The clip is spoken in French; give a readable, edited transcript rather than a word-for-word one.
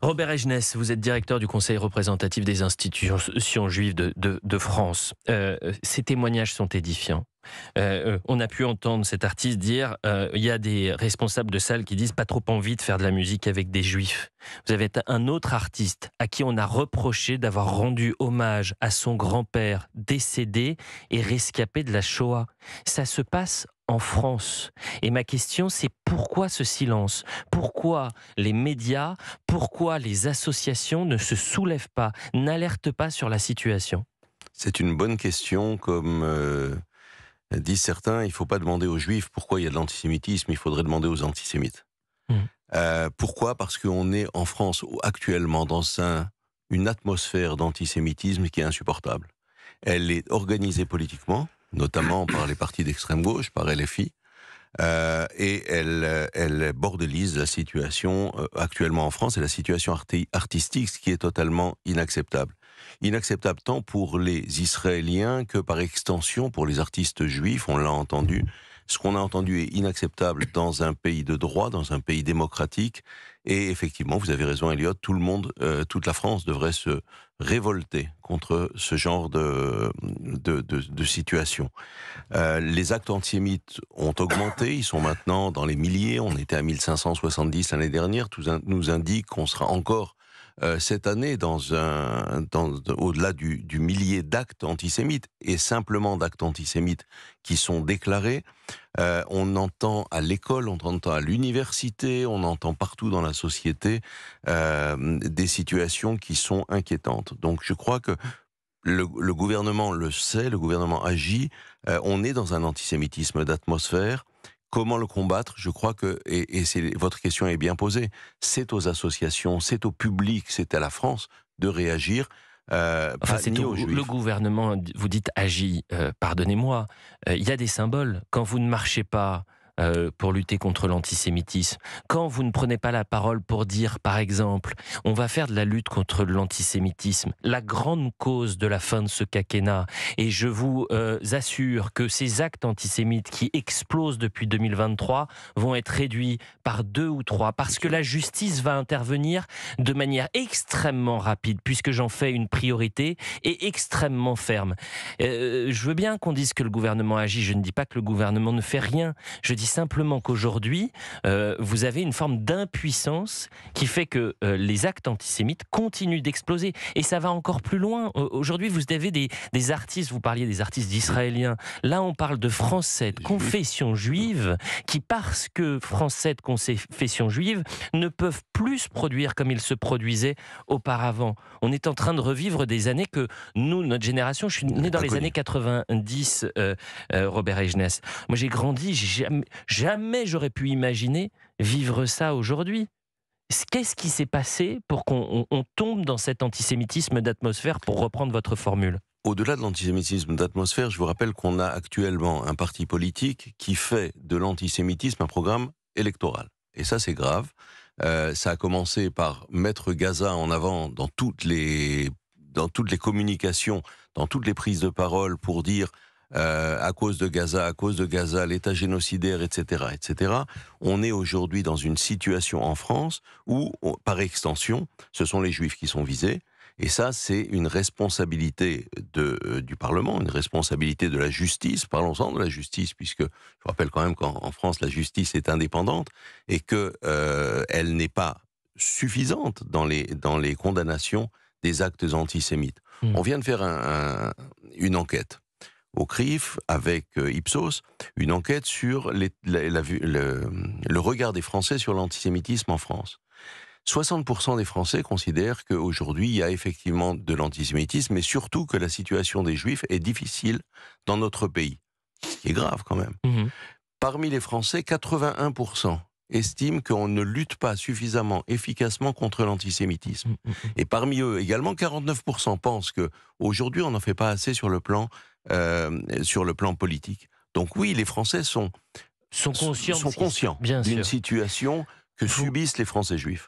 Robert Egenès, vous êtes directeur du Conseil représentatif des institutions juives de France. Ces témoignages sont édifiants. On a pu entendre cet artiste dire il y a des responsables de salles qui disent pas trop envie de faire de la musique avec des juifs. Vous avez un autre artiste à qui on a reproché d'avoir rendu hommage à son grand-père décédé et rescapé de la Shoah. Ça se passe en France. Et ma question, c'est pourquoi ce silence? Pourquoi les médias, pourquoi les associations ne se soulèvent pas, n'alertent pas sur la situation? C'est une bonne question. Comme disent certains, il ne faut pas demander aux juifs pourquoi il y a de l'antisémitisme, il faudrait demander aux antisémites. Mmh. Pourquoi? Parce qu'on est en France actuellement dans une atmosphère d'antisémitisme qui est insupportable. Elle est organisée politiquement, notamment par les partis d'extrême gauche, par LFI, et elle bordelise la situation actuellement en France et la situation artistique, ce qui est totalement inacceptable. Inacceptable tant pour les Israéliens que par extension pour les artistes juifs, on l'a entendu. Ce qu'on a entendu est inacceptable dans un pays de droit, dans un pays démocratique. Et effectivement, vous avez raison, Elliot, tout le monde, toute la France devrait se révolter contre ce genre de situation. Les actes antisémites ont augmenté, ils sont maintenant dans les milliers, on était à 1570 l'année dernière, tout nous indique qu'on sera encore cette année au-delà du millier d'actes antisémites, et simplement d'actes antisémites qui sont déclarés. On entend à l'école, on entend à l'université, on entend partout dans la société des situations qui sont inquiétantes. Donc je crois que le gouvernement le sait, le gouvernement agit. On est dans un antisémitisme d'atmosphère. Comment le combattre? Je crois que, et votre question est bien posée, c'est aux associations, c'est au public, c'est à la France de réagir, Enfin, pas ni aux le juifs. gouvernement, vous dites agit, pardonnez-moi, il y a des symboles. Quand vous ne marchez pas pour lutter contre l'antisémitisme, quand vous ne prenez pas la parole pour dire, par exemple, on va faire de la lutte contre l'antisémitisme, la grande cause de la fin de ce quinquennat, et je vous assure que ces actes antisémites qui explosent depuis 2023 vont être réduits par 2 ou 3, parce que la justice va intervenir de manière extrêmement rapide, puisque j'en fais une priorité, et extrêmement ferme. Je veux bien qu'on dise que le gouvernement agit, je ne dis pas que le gouvernement ne fait rien, je dis simplement qu'aujourd'hui, vous avez une forme d'impuissance qui fait que les actes antisémites continuent d'exploser, et ça va encore plus loin. Aujourd'hui, vous avez des artistes, vous parliez des artistes israéliens, là on parle de Français de confession juive, qui parce que Français de confession juive, ne peuvent plus se produire comme ils se produisaient auparavant. On est en train de revivre des années que nous, notre génération, je suis né dans les années 90, Robert Egenès. Moi j'ai grandi, jamais j'aurais pu imaginer vivre ça aujourd'hui. Qu'est-ce qui s'est passé pour qu'on tombe dans cet antisémitisme d'atmosphère, pour reprendre votre formule? Au-delà de l'antisémitisme d'atmosphère, je vous rappelle qu'on a actuellement un parti politique qui fait de l'antisémitisme un programme électoral. Et ça, c'est grave. Ça a commencé par mettre Gaza en avant dans toutes les communications, dans toutes les prises de parole pour dire à cause de Gaza, l'État génocidaire, etc., etc. On est aujourd'hui dans une situation en France où, par extension, ce sont les Juifs qui sont visés. Et ça, c'est une responsabilité du Parlement, une responsabilité de la justice. Parlons-en de la justice, puisque je vous rappelle quand même qu'en France, la justice est indépendante et que elle n'est pas suffisante dans les condamnations des actes antisémites. Hmm. On vient de faire une enquête au CRIF avec Ipsos, une enquête sur le regard des Français sur l'antisémitisme en France. 60% des Français considèrent qu'aujourd'hui, il y a effectivement de l'antisémitisme, mais surtout que la situation des Juifs est difficile dans notre pays. Ce qui est grave quand même. Mhm. Parmi les Français, 81% estiment qu'on ne lutte pas suffisamment efficacement contre l'antisémitisme. Mhm. Et parmi eux également, 49% pensent qu'aujourd'hui, on n'en fait pas assez sur le plan politique. Donc oui, les Français Sont conscients, sont conscients bien d'une sûr. situation que Vous, subissent les Français juifs.